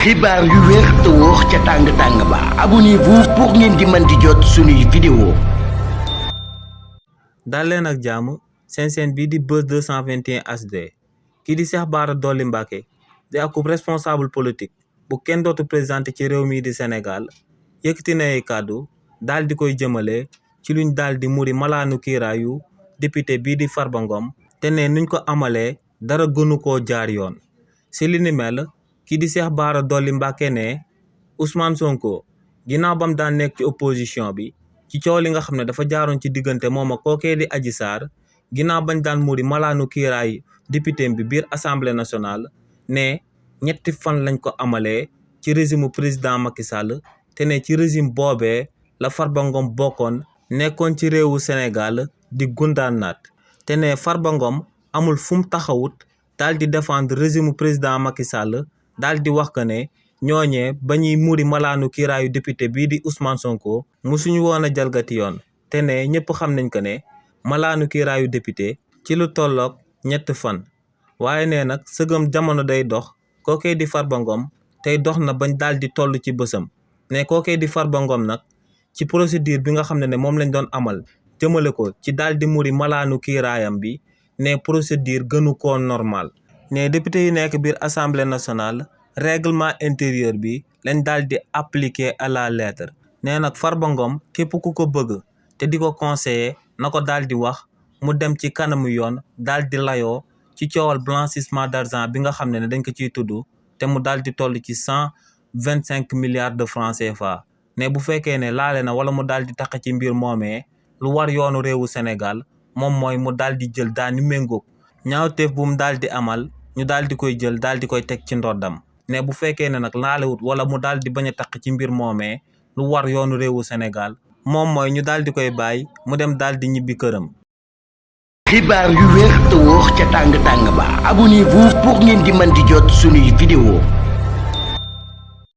xibaar yu wér te wóor ca tàng-tàng ba abonnez-vous pour ngeen di mën di jot suñuy vidéo. daal leen ak jàmm seen bii di Buzz 221 HD kii di Cheikh Bara Dolly Mbacké di akub responsable politique bu kenn dootu présenté ci réew mii di Sénégal yëkkati na ay kàddu daal di koy jëmale ci luñ daal di muri malaanu kiiraayu député bii di Farba Ngom te ne nuñ ko amalee dara gënu koo jaar yoon si li ni mel kii di Cheikh Bara Dolly Mbacké ne Ousmane Sonko ginnaaw bam daan nekk ci opposition bi ci coow li nga xam ne dafa jaaroon ci diggante moom ak kookee di Adji Sarr ginnaaw bañ daan muri malaanu kiiraay député bi biir assemblée nationale ne ñetti fan lañ ko amalee ci régime président Macky Sall te ne ci régime boobee la Farba Ngom bokkoon nekkoon ci réewu Sénégal di gundaanaat te ne Farba Ngom amul fu mu taxawut daal di défendre régime président Macky Sall daal di wax que ne ñooñee ba ñuy muri malaanu kiiraayu député bii di Ousmane Sonko musuñu woon a jalgati yoon te ne ñëpp xam nañ que ne malaanu kiiraayu député ci lu tolloog ñett fan waaye nee nag sëgëm jamono day dox kookee di Farba Ngom tey dox na bañ daal di toll ci bësam ne kookee di Farba Ngom nag ci procédure bi nga xam ne moom lañ doon amal jëmale ko ci daal di muri malaanu kiiraayam bi ne procédure gënu koo normal ne député yi nekk biir assemblée nationale règlement intérieur bi lañ daal di appliquer à la lettre nee nag Farba Ngom képp ku ko bëgg te di ko conseiller na ko daal di wax mu dem ci kanamu yoon daal di layoo ci coowal blanchissement d'argent bi nga xam ne dañ ko ciy tudd te mu daal di toll ci 125 milliards de francs CFA ne bu fekkee ne laale na wala mu daal di tax ci mbir moomee lu war yoonu réewu Sénégal moom mooy mu daal di jël daani méngoog ñaawteef bu mu daal di amal ñu daal di koy jël daal di koy teg ci ndoddam ne bu fekkee ne nag laalewut wala mu daal di bañ a taq ci mbir moomee lu war yoonu réewu Sénégal moom mooy ñu daal di koy bàyyi mu dem daal di ñibbi këram. xibaar yu wér te wóor ca tàng-tàng ba abonnez-vous pour ngeen di mën di jot suñuy vidéo.